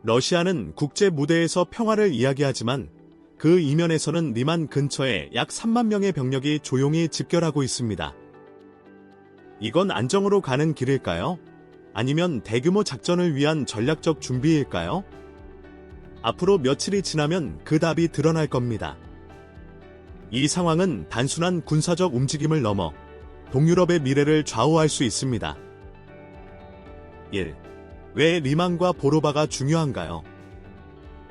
러시아는 국제 무대에서 평화를 이야기하지만 그 이면에서는 리만 근처에 약 3만 명의 병력이 조용히 집결하고 있습니다. 이건 안정으로 가는 길일까요? 아니면 대규모 작전을 위한 전략적 준비일까요? 앞으로 며칠이 지나면 그 답이 드러날 겁니다. 이 상황은 단순한 군사적 움직임을 넘어 동유럽의 미래를 좌우할 수 있습니다. 1. 왜 리만과 보로바가 중요한가요?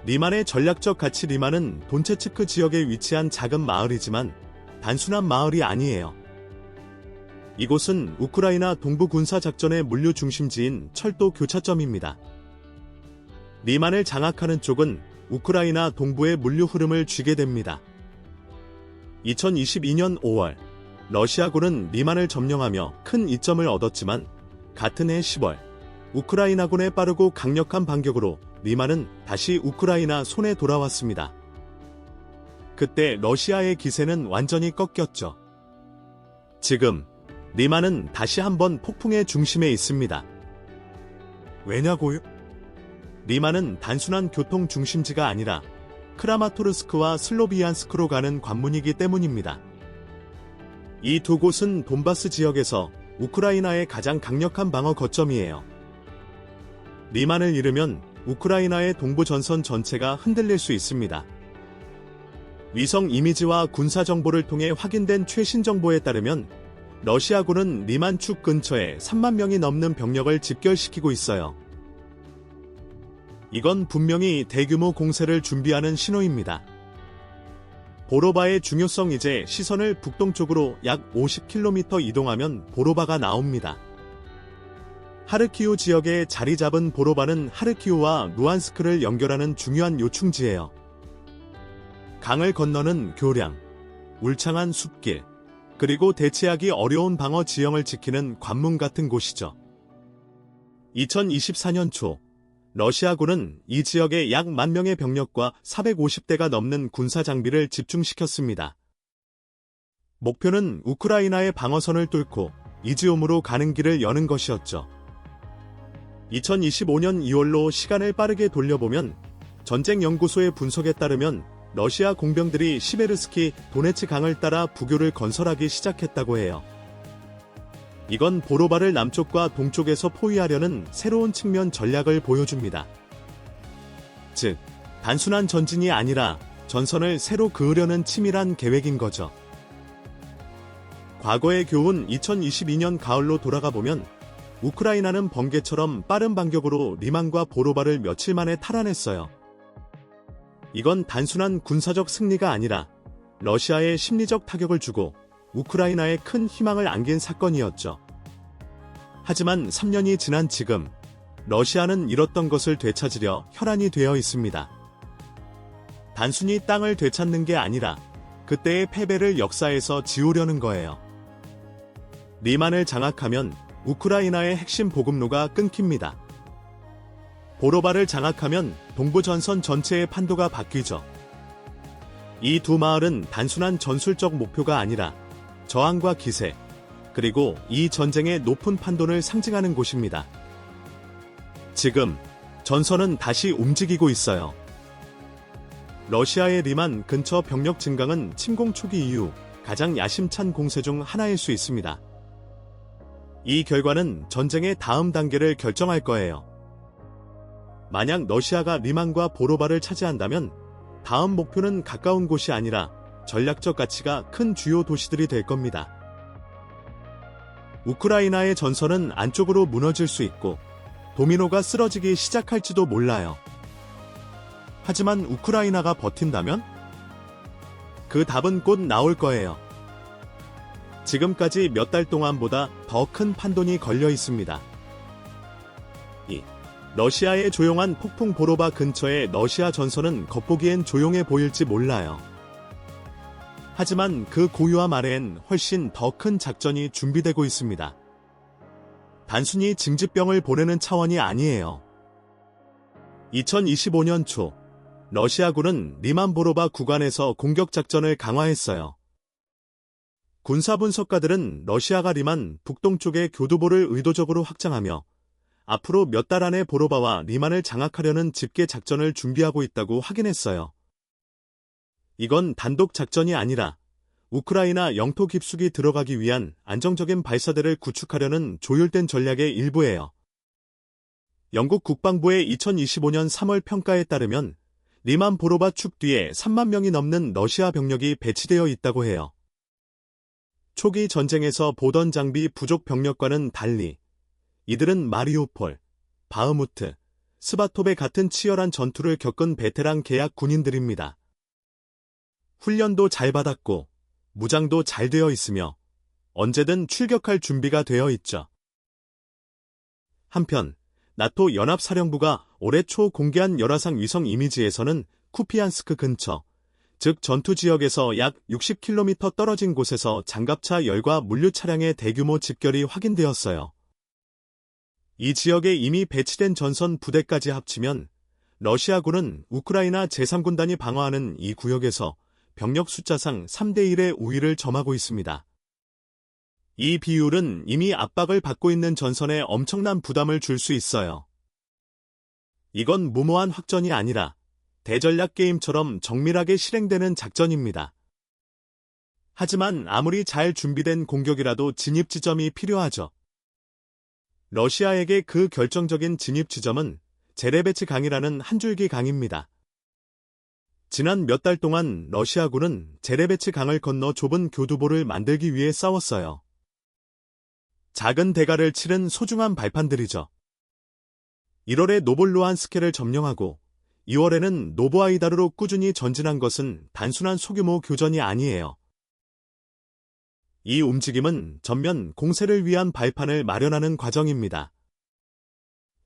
리만의 전략적 가치. 리만은 돈체츠크 지역에 위치한 작은 마을이지만 단순한 마을이 아니에요. 이곳은 우크라이나 동부 군사작전의 물류 중심지인 철도 교차점입니다. 리만을 장악하는 쪽은 우크라이나 동부의 물류 흐름을 쥐게 됩니다. 2022년 5월, 러시아군은 리만을 점령하며 큰 이점을 얻었지만 같은 해 10월, 우크라이나군의 빠르고 강력한 반격으로 리만은 다시 우크라이나 손에 돌아왔습니다. 그때 러시아의 기세는 완전히 꺾였죠. 지금 리만은 다시 한번 폭풍의 중심에 있습니다. 왜냐고요? 리만은 단순한 교통 중심지가 아니라 크라마토르스크와 슬로비안스크로 가는 관문이기 때문입니다. 이 두 곳은 돈바스 지역에서 우크라이나의 가장 강력한 방어 거점이에요. 리만을 잃으면 우크라이나의 동부 전선 전체가 흔들릴 수 있습니다. 위성 이미지와 군사 정보를 통해 확인된 최신 정보에 따르면 러시아군은 리만 축 근처에 3만 명이 넘는 병력을 집결시키고 있어요. 이건 분명히 대규모 공세를 준비하는 신호입니다. 보로바의 중요성. 이제 시선을 북동쪽으로 약 50km 이동하면 보로바가 나옵니다. 하르키우 지역에 자리 잡은 보로바는 하르키우와 루안스크를 연결하는 중요한 요충지예요. 강을 건너는 교량, 울창한 숲길, 그리고 대체하기 어려운 방어 지형을 지키는 관문 같은 곳이죠. 2024년 초, 러시아군은 이 지역에 약 1만 명의 병력과 450대가 넘는 군사 장비를 집중시켰습니다. 목표는 우크라이나의 방어선을 뚫고 이지움으로 가는 길을 여는 것이었죠. 2025년 2월로 시간을 빠르게 돌려보면 전쟁연구소의 분석에 따르면 러시아 공병들이 시베르스키 도네츠 강을 따라 부교를 건설하기 시작했다고 해요. 이건 보로바를 남쪽과 동쪽에서 포위하려는 새로운 측면 전략을 보여줍니다. 즉, 단순한 전진이 아니라 전선을 새로 그으려는 치밀한 계획인 거죠. 과거의 교훈. 2022년 가을로 돌아가 보면 우크라이나는 번개처럼 빠른 반격으로 리만과 보로바를 며칠 만에 탈환했어요. 이건 단순한 군사적 승리가 아니라 러시아에 심리적 타격을 주고 우크라이나에 큰 희망을 안긴 사건이었죠. 하지만 3년이 지난 지금 러시아는 잃었던 것을 되찾으려 혈안이 되어 있습니다. 단순히 땅을 되찾는 게 아니라 그때의 패배를 역사에서 지우려는 거예요. 리만을 장악하면 우크라이나의 핵심 보급로가 끊깁니다. 보로바를 장악하면 동부 전선 전체의 판도가 바뀌죠. 이 두 마을은 단순한 전술적 목표가 아니라 저항과 기세, 그리고 이 전쟁의 높은 판도를 상징하는 곳입니다. 지금 전선은 다시 움직이고 있어요. 러시아의 리만 근처 병력 증강은 침공 초기 이후 가장 야심찬 공세 중 하나일 수 있습니다. 이 결과는 전쟁의 다음 단계를 결정할 거예요. 만약 러시아가 리만과 보로바를 차지한다면 다음 목표는 가까운 곳이 아니라 전략적 가치가 큰 주요 도시들이 될 겁니다. 우크라이나의 전선은 안쪽으로 무너질 수 있고 도미노가 쓰러지기 시작할지도 몰라요. 하지만 우크라이나가 버틴다면? 그 답은 곧 나올 거예요. 지금까지 몇 달 동안보다 더 큰 판돈이 걸려 있습니다. 2. 러시아의 조용한 폭풍. 보로바 근처의 러시아 전선은 겉보기엔 조용해 보일지 몰라요. 하지만 그 고요함 아래엔 훨씬 더 큰 작전이 준비되고 있습니다. 단순히 징집병을 보내는 차원이 아니에요. 2025년 초, 러시아군은 리만 보로바 구간에서 공격 작전을 강화했어요. 군사 분석가들은 러시아가 리만 북동쪽의 교두보를 의도적으로 확장하며 앞으로 몇 달 안에 보로바와 리만을 장악하려는 집계 작전을 준비하고 있다고 확인했어요. 이건 단독 작전이 아니라 우크라이나 영토 깊숙이 들어가기 위한 안정적인 발사대를 구축하려는 조율된 전략의 일부예요. 영국 국방부의 2025년 3월 평가에 따르면 리만 보로바 축 뒤에 3만 명이 넘는 러시아 병력이 배치되어 있다고 해요. 초기 전쟁에서 보던 장비 부족 병력과는 달리 이들은 마리우폴, 바흐무트, 스바토베 같은 치열한 전투를 겪은 베테랑 계약 군인들입니다. 훈련도 잘 받았고 무장도 잘 되어 있으며 언제든 출격할 준비가 되어 있죠. 한편 나토 연합사령부가 올해 초 공개한 열화상 위성 이미지에서는 쿠피안스크 근처, 즉 전투 지역에서 약 60km 떨어진 곳에서 장갑차 열과 물류 차량의 대규모 집결이 확인되었어요. 이 지역에 이미 배치된 전선 부대까지 합치면 러시아군은 우크라이나 제3군단이 방어하는 이 구역에서 병력 숫자상 3대1의 우위를 점하고 있습니다. 이 비율은 이미 압박을 받고 있는 전선에 엄청난 부담을 줄 수 있어요. 이건 무모한 확전이 아니라 대전략 게임처럼 정밀하게 실행되는 작전입니다. 하지만 아무리 잘 준비된 공격이라도 진입 지점이 필요하죠. 러시아에게 그 결정적인 진입 지점은 제레베츠 강이라는 한 줄기 강입니다. 지난 몇 달 동안 러시아군은 제레베츠 강을 건너 좁은 교두보를 만들기 위해 싸웠어요. 작은 대가를 치른 소중한 발판들이죠. 1월에 노볼루안스케를 점령하고 2월에는 노보아이다르로 꾸준히 전진한 것은 단순한 소규모 교전이 아니에요. 이 움직임은 전면 공세를 위한 발판을 마련하는 과정입니다.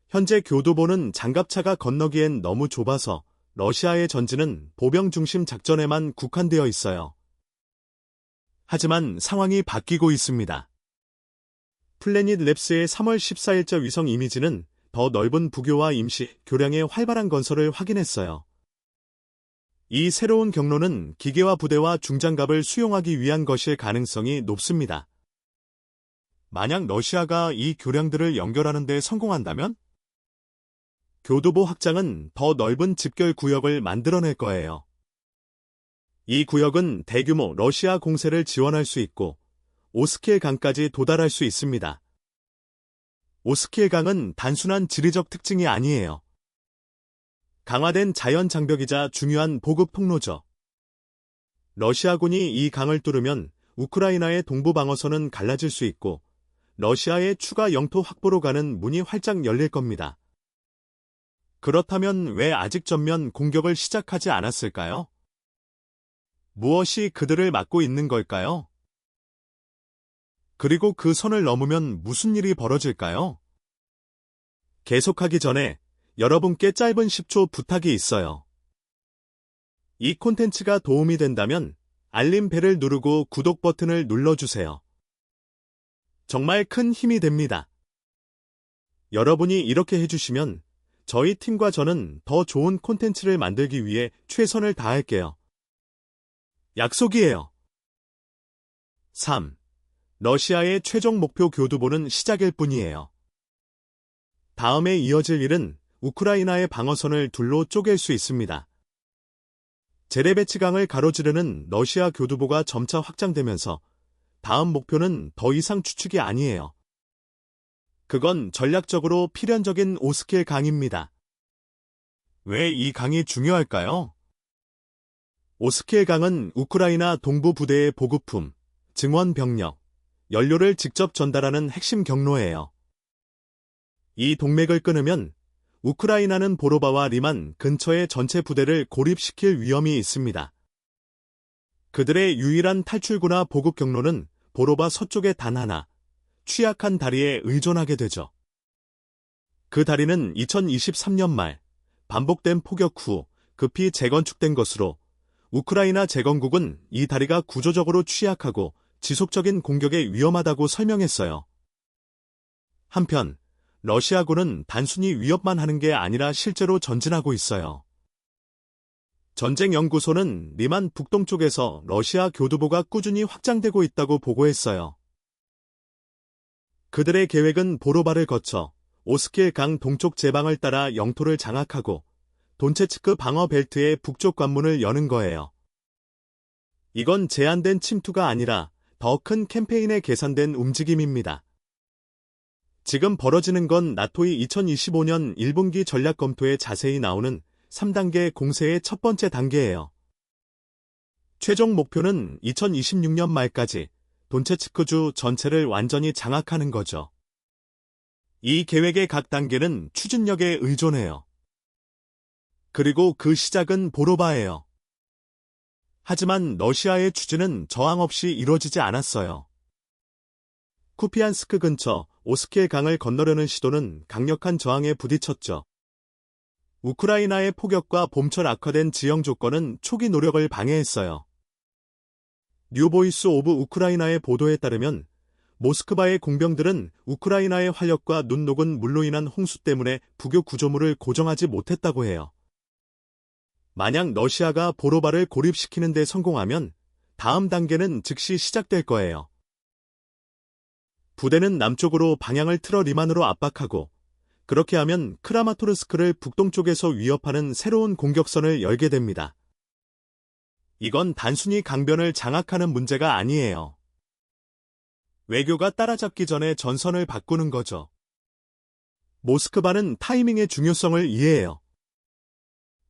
현재 교두보는 장갑차가 건너기엔 너무 좁아서 러시아의 전진은 보병 중심 작전에만 국한되어 있어요. 하지만 상황이 바뀌고 있습니다. 플래닛 랩스의 3월 14일자 위성 이미지는 더 넓은 부교와 임시, 교량의 활발한 건설을 확인했어요. 이 새로운 경로는 기계화 부대와 중장갑을 수용하기 위한 것일 가능성이 높습니다. 만약 러시아가 이 교량들을 연결하는 데 성공한다면 교두보 확장은 더 넓은 집결 구역을 만들어낼 거예요. 이 구역은 대규모 러시아 공세를 지원할 수 있고 오스킬 강까지 도달할 수 있습니다. 오스킬 강은 단순한 지리적 특징이 아니에요. 강화된 자연 장벽이자 중요한 보급 통로죠. 러시아군이 이 강을 뚫으면 우크라이나의 동부 방어선은 갈라질 수 있고 러시아의 추가 영토 확보로 가는 문이 활짝 열릴 겁니다. 그렇다면 왜 아직 전면 공격을 시작하지 않았을까요? 무엇이 그들을 막고 있는 걸까요? 그리고 그 선을 넘으면 무슨 일이 벌어질까요? 계속하기 전에 여러분께 짧은 10초 부탁이 있어요. 이 콘텐츠가 도움이 된다면 알림벨을 누르고 구독 버튼을 눌러주세요. 정말 큰 힘이 됩니다. 여러분이 이렇게 해주시면 저희 팀과 저는 더 좋은 콘텐츠를 만들기 위해 최선을 다할게요. 약속이에요. 3. 러시아의 최종 목표 교두보는 시작일 뿐이에요. 다음에 이어질 일은 우크라이나의 방어선을 둘로 쪼갤 수 있습니다. 제레베츠강을 가로지르는 러시아 교두보가 점차 확장되면서 다음 목표는 더 이상 추측이 아니에요. 그건 전략적으로 필연적인 오스킬 강입니다. 왜 이 강이 중요할까요? 오스킬 강은 우크라이나 동부 부대의 보급품, 증원 병력, 연료를 직접 전달하는 핵심 경로예요. 이 동맥을 끊으면 우크라이나는 보로바와 리만 근처의 전체 부대를 고립시킬 위험이 있습니다. 그들의 유일한 탈출구나 보급 경로는 보로바 서쪽의 단 하나, 취약한 다리에 의존하게 되죠. 그 다리는 2023년 말 반복된 포격 후 급히 재건축된 것으로 우크라이나 재건국은 이 다리가 구조적으로 취약하고 지속적인 공격에 위험하다고 설명했어요. 한편 러시아군은 단순히 위협만 하는 게 아니라 실제로 전진하고 있어요. 전쟁연구소는 리만 북동쪽에서 러시아 교두보가 꾸준히 확장되고 있다고 보고했어요. 그들의 계획은 보로바를 거쳐 오스킬 강 동쪽 제방을 따라 영토를 장악하고 돈체츠크 방어 벨트의 북쪽 관문을 여는 거예요. 이건 제한된 침투가 아니라 더 큰 캠페인에 계산된 움직임입니다. 지금 벌어지는 건 나토의 2025년 1분기 전략 검토에 자세히 나오는 3단계 공세의 첫 번째 단계예요. 최종 목표는 2026년 말까지 돈체츠크주 전체를 완전히 장악하는 거죠. 이 계획의 각 단계는 추진력에 의존해요. 그리고 그 시작은 보로바예요. 하지만 러시아의 추진은 저항 없이 이루어지지 않았어요. 쿠피안스크 근처 오스킬 강을 건너려는 시도는 강력한 저항에 부딪혔죠. 우크라이나의 포격과 봄철 악화된 지형 조건은 초기 노력을 방해했어요. 뉴보이스 오브 우크라이나의 보도에 따르면 모스크바의 공병들은 우크라이나의 활력과 눈 녹은 물로 인한 홍수 때문에 부교 구조물을 고정하지 못했다고 해요. 만약 러시아가 보로바를 고립시키는 데 성공하면 다음 단계는 즉시 시작될 거예요. 부대는 남쪽으로 방향을 틀어 리만으로 압박하고 그렇게 하면 크라마토르스크를 북동쪽에서 위협하는 새로운 공격선을 열게 됩니다. 이건 단순히 강변을 장악하는 문제가 아니에요. 외교가 따라잡기 전에 전선을 바꾸는 거죠. 모스크바는 타이밍의 중요성을 이해해요.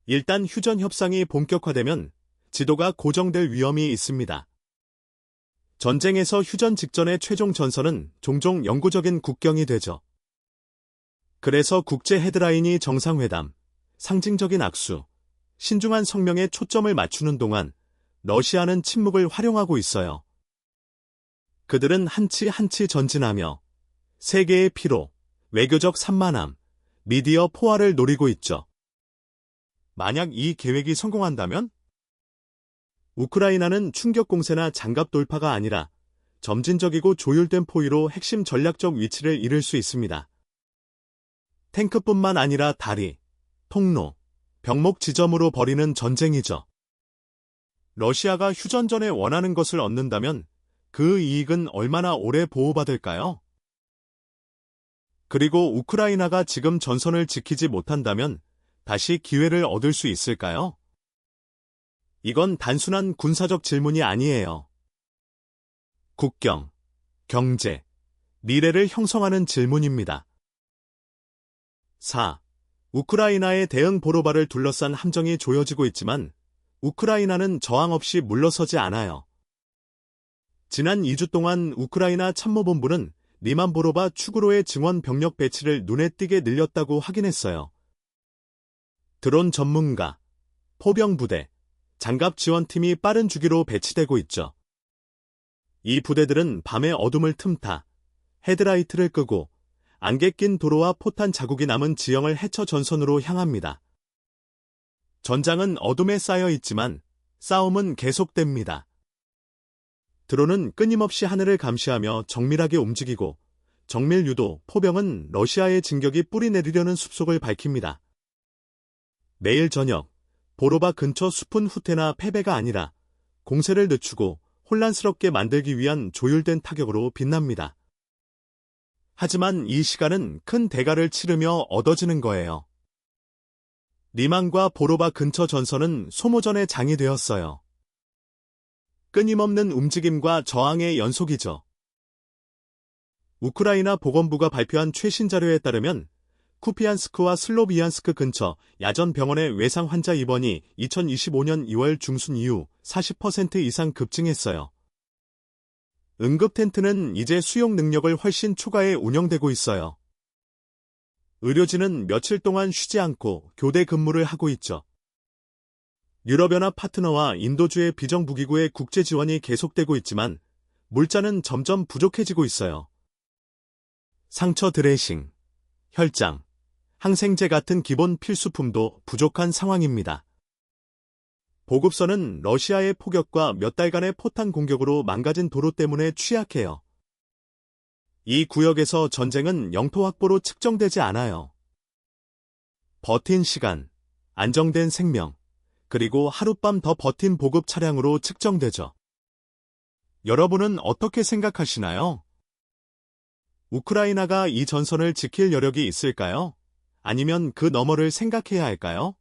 일단 휴전 협상이 본격화되면 지도가 고정될 위험이 있습니다. 전쟁에서 휴전 직전의 최종 전선은 종종 영구적인 국경이 되죠. 그래서 국제 헤드라인이 정상회담, 상징적인 악수, 신중한 성명에 초점을 맞추는 동안 러시아는 침묵을 활용하고 있어요. 그들은 한치 한치 전진하며 세계의 피로, 외교적 산만함, 미디어 포화를 노리고 있죠. 만약 이 계획이 성공한다면 우크라이나는 충격 공세나 장갑 돌파가 아니라 점진적이고 조율된 포위로 핵심 전략적 위치를 잃을 수 있습니다. 탱크뿐만 아니라 다리, 통로, 병목 지점으로 벌이는 전쟁이죠. 러시아가 휴전 전에 원하는 것을 얻는다면 그 이익은 얼마나 오래 보호받을까요? 그리고 우크라이나가 지금 전선을 지키지 못한다면 다시 기회를 얻을 수 있을까요? 이건 단순한 군사적 질문이 아니에요. 국경, 경제, 미래를 형성하는 질문입니다. 4. 우크라이나의 대응 보로바를 둘러싼 함정이 조여지고 있지만 우크라이나는 저항 없이 물러서지 않아요. 지난 2주 동안 우크라이나 참모본부는 리만 보로바 축으로의 증원 병력 배치를 눈에 띄게 늘렸다고 확인했어요. 드론 전문가, 포병 부대, 장갑 지원팀이 빠른 주기로 배치되고 있죠. 이 부대들은 밤의 어둠을 틈타 헤드라이트를 끄고 안개 낀 도로와 포탄 자국이 남은 지형을 헤쳐 전선으로 향합니다. 전장은 어둠에 쌓여 있지만 싸움은 계속됩니다. 드론은 끊임없이 하늘을 감시하며 정밀하게 움직이고 정밀 유도, 포병은 러시아의 진격이 뿌리내리려는 숲속을 밝힙니다. 매일 저녁, 보로바 근처 숲은 후퇴나 패배가 아니라 공세를 늦추고 혼란스럽게 만들기 위한 조율된 타격으로 빛납니다. 하지만 이 시간은 큰 대가를 치르며 얻어지는 거예요. 리만과 보로바 근처 전선은 소모전의 장이 되었어요. 끊임없는 움직임과 저항의 연속이죠. 우크라이나 보건부가 발표한 최신 자료에 따르면 쿠피안스크와 슬로비안스크 근처 야전 병원의 외상 환자 입원이 2025년 2월 중순 이후 40% 이상 급증했어요. 응급 텐트는 이제 수용 능력을 훨씬 초과해 운영되고 있어요. 의료진은 며칠 동안 쉬지 않고 교대 근무를 하고 있죠. 유럽연합 파트너와 인도주의 비정부기구의 국제 지원이 계속되고 있지만 물자는 점점 부족해지고 있어요. 상처 드레싱, 혈장, 항생제 같은 기본 필수품도 부족한 상황입니다. 보급선은 러시아의 포격과 몇 달간의 포탄 공격으로 망가진 도로 때문에 취약해요. 이 구역에서 전쟁은 영토 확보로 측정되지 않아요. 버틴 시간, 안정된 생명, 그리고 하룻밤 더 버틴 보급 차량으로 측정되죠. 여러분은 어떻게 생각하시나요? 우크라이나가 이 전선을 지킬 여력이 있을까요? 아니면 그 너머를 생각해야 할까요?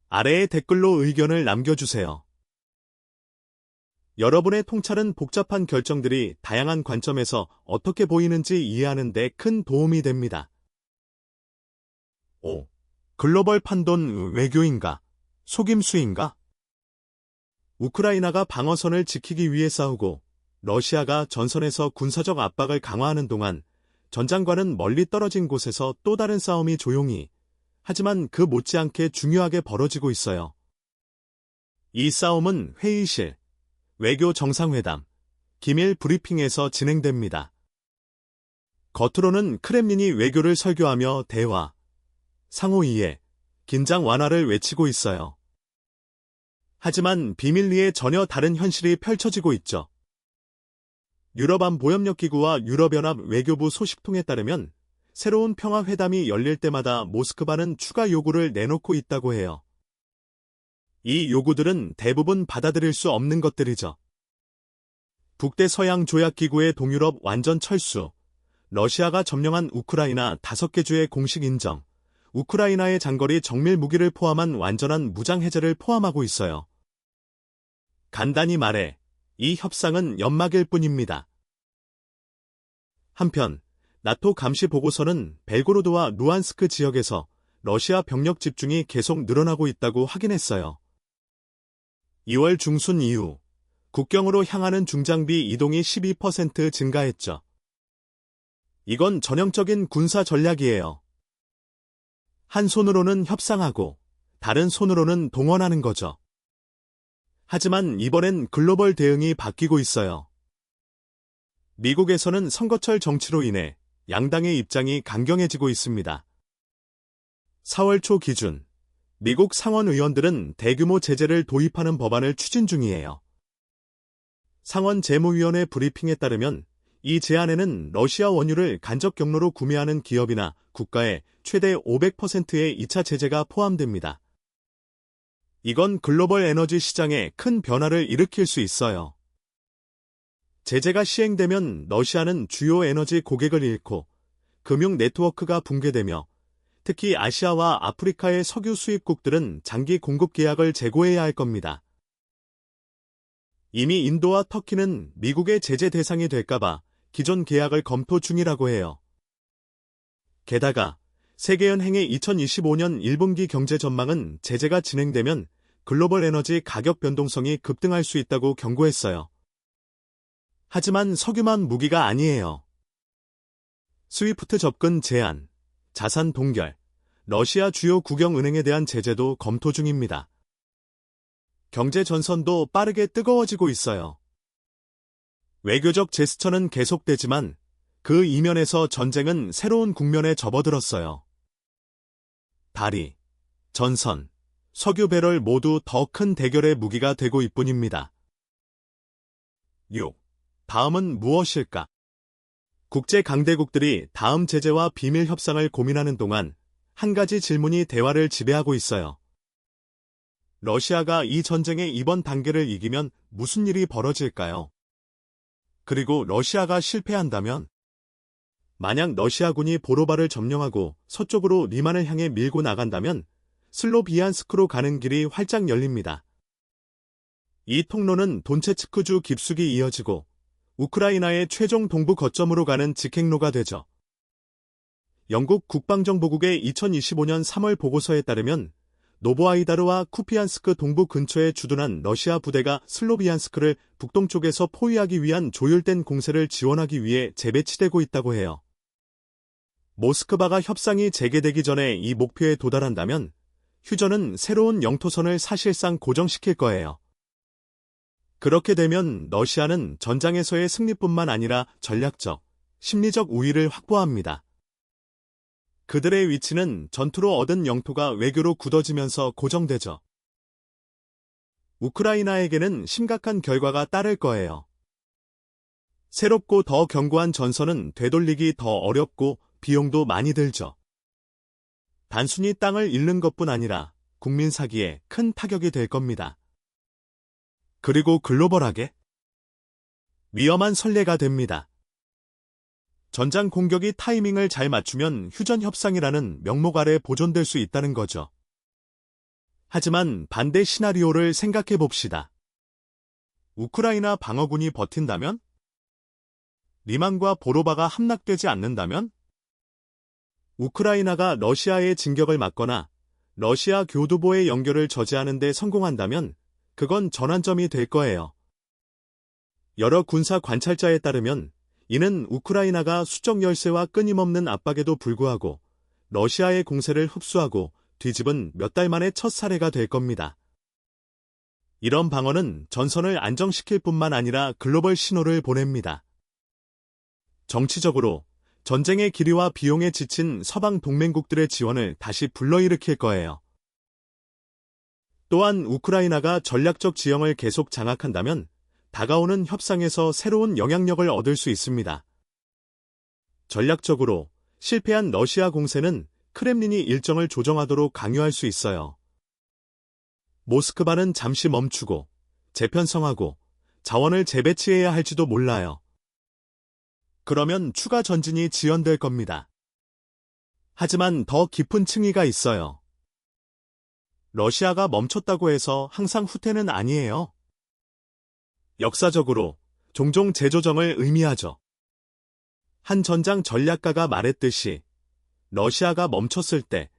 아래의 댓글로 의견을 남겨주세요. 여러분의 통찰은 복잡한 결정들이 다양한 관점에서 어떻게 보이는지 이해하는 데 큰 도움이 됩니다. 5. 글로벌 판돈 외교인가? 속임수인가? 우크라이나가 방어선을 지키기 위해 싸우고 러시아가 전선에서 군사적 압박을 강화하는 동안 전장과는 멀리 떨어진 곳에서 또 다른 싸움이 조용히, 하지만 그 못지않게 중요하게 벌어지고 있어요. 이 싸움은 회의실, 외교 정상회담, 기밀 브리핑에서 진행됩니다. 겉으로는 크렘린이 외교를 설교하며 대화, 상호 이해, 긴장 완화를 외치고 있어요. 하지만 비밀리에 전혀 다른 현실이 펼쳐지고 있죠. 유럽안보협력기구와 유럽연합 외교부 소식통에 따르면 새로운 평화회담이 열릴 때마다 모스크바는 추가 요구를 내놓고 있다고 해요. 이 요구들은 대부분 받아들일 수 없는 것들이죠. 북대서양조약기구의 동유럽 완전 철수, 러시아가 점령한 우크라이나 5개 주의 공식 인정, 우크라이나의 장거리 정밀 무기를 포함한 완전한 무장 해제를 포함하고 있어요. 간단히 말해, 이 협상은 연막일 뿐입니다. 한편, 나토 감시 보고서는 벨고로드와 루안스크 지역에서 러시아 병력 집중이 계속 늘어나고 있다고 확인했어요. 2월 중순 이후 국경으로 향하는 중장비 이동이 12% 증가했죠. 이건 전형적인 군사 전략이에요. 한 손으로는 협상하고 다른 손으로는 동원하는 거죠. 하지만 이번엔 글로벌 대응이 바뀌고 있어요. 미국에서는 선거철 정치로 인해 양당의 입장이 강경해지고 있습니다. 4월 초 기준, 미국 상원 의원들은 대규모 제재를 도입하는 법안을 추진 중이에요. 상원 재무위원회 브리핑에 따르면 이 제안에는 러시아 원유를 간접 경로로 구매하는 기업이나 국가에 최대 500%의 2차 제재가 포함됩니다. 이건 글로벌 에너지 시장에 큰 변화를 일으킬 수 있어요. 제재가 시행되면 러시아는 주요 에너지 고객을 잃고 금융 네트워크가 붕괴되며 특히 아시아와 아프리카의 석유 수입국들은 장기 공급 계약을 재고해야 할 겁니다. 이미 인도와 터키는 미국의 제재 대상이 될까봐 기존 계약을 검토 중이라고 해요. 게다가 세계은행의 2025년 1분기 경제 전망은 제재가 진행되면 글로벌 에너지 가격 변동성이 급등할 수 있다고 경고했어요. 하지만 석유만 무기가 아니에요. 스위프트 접근 제한, 자산 동결, 러시아 주요 국영은행에 대한 제재도 검토 중입니다. 경제 전선도 빠르게 뜨거워지고 있어요. 외교적 제스처는 계속되지만 그 이면에서 전쟁은 새로운 국면에 접어들었어요. 다리, 전선, 석유 배럴 모두 더 큰 대결의 무기가 되고 있뿐입니다. 6. 다음은 무엇일까? 국제 강대국들이 다음 제재와 비밀 협상을 고민하는 동안 한 가지 질문이 대화를 지배하고 있어요. 러시아가 이 전쟁의 이번 단계를 이기면 무슨 일이 벌어질까요? 그리고 러시아가 실패한다면? 만약 러시아군이 보로바를 점령하고 서쪽으로 리만을 향해 밀고 나간다면 슬로비안스크로 가는 길이 활짝 열립니다. 이 통로는 돈체츠크주 깊숙이 이어지고 우크라이나의 최종 동부 거점으로 가는 직행로가 되죠. 영국 국방정보국의 2025년 3월 보고서에 따르면 노보아이다르와 쿠피안스크 동부 근처에 주둔한 러시아 부대가 슬로비안스크를 북동쪽에서 포위하기 위한 조율된 공세를 지원하기 위해 재배치되고 있다고 해요. 모스크바가 협상이 재개되기 전에 이 목표에 도달한다면 휴전은 새로운 영토선을 사실상 고정시킬 거예요. 그렇게 되면 러시아는 전장에서의 승리뿐만 아니라 전략적, 심리적 우위를 확보합니다. 그들의 위치는 전투로 얻은 영토가 외교로 굳어지면서 고정되죠. 우크라이나에게는 심각한 결과가 따를 거예요. 새롭고 더 견고한 전선은 되돌리기 더 어렵고 비용도 많이 들죠. 단순히 땅을 잃는 것뿐 아니라 국민 사기에 큰 타격이 될 겁니다. 그리고 글로벌하게 위험한 선례가 됩니다. 전장 공격이 타이밍을 잘 맞추면 휴전 협상이라는 명목 아래 보존될 수 있다는 거죠. 하지만 반대 시나리오를 생각해 봅시다. 우크라이나 방어군이 버틴다면? 리만과 보로바가 함락되지 않는다면? 우크라이나가 러시아의 진격을 막거나 러시아 교두보의 연결을 저지하는 데 성공한다면 그건 전환점이 될 거예요. 여러 군사 관찰자에 따르면 이는 우크라이나가 수적 열세와 끊임없는 압박에도 불구하고 러시아의 공세를 흡수하고 뒤집은 몇 달 만의 첫 사례가 될 겁니다. 이런 방어는 전선을 안정시킬 뿐만 아니라 글로벌 신호를 보냅니다. 정치적으로 전쟁의 길이와 비용에 지친 서방 동맹국들의 지원을 다시 불러일으킬 거예요. 또한 우크라이나가 전략적 지형을 계속 장악한다면 다가오는 협상에서 새로운 영향력을 얻을 수 있습니다. 전략적으로 실패한 러시아 공세는 크렘린이 일정을 조정하도록 강요할 수 있어요. 모스크바는 잠시 멈추고 재편성하고 자원을 재배치해야 할지도 몰라요. 그러면 추가 전진이 지연될 겁니다. 하지만 더 깊은 층위가 있어요. 러시아가 멈췄다고 해서 항상 후퇴는 아니에요. 역사적으로 종종 재조정을 의미하죠. 한 전장 전략가가 말했듯이 러시아가 멈췄을 때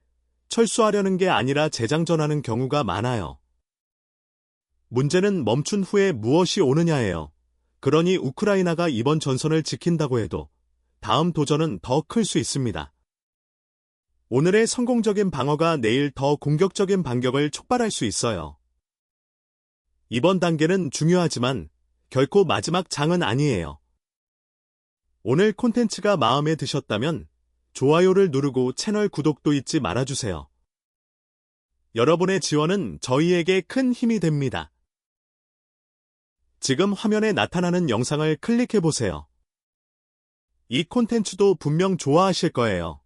철수하려는 게 아니라 재장전하는 경우가 많아요. 문제는 멈춘 후에 무엇이 오느냐예요. 그러니 우크라이나가 이번 전선을 지킨다고 해도 다음 도전은 더 클 수 있습니다. 오늘의 성공적인 방어가 내일 더 공격적인 반격을 촉발할 수 있어요. 이번 단계는 중요하지만 결코 마지막 장은 아니에요. 오늘 콘텐츠가 마음에 드셨다면 좋아요를 누르고 채널 구독도 잊지 말아주세요. 여러분의 지원은 저희에게 큰 힘이 됩니다. 지금 화면에 나타나는 영상을 클릭해보세요. 이 콘텐츠도 분명 좋아하실 거예요.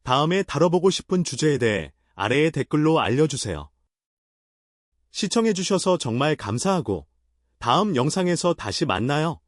다음에 다뤄보고 싶은 주제에 대해 아래의 댓글로 알려주세요. 시청해주셔서 정말 감사하고 다음 영상에서 다시 만나요.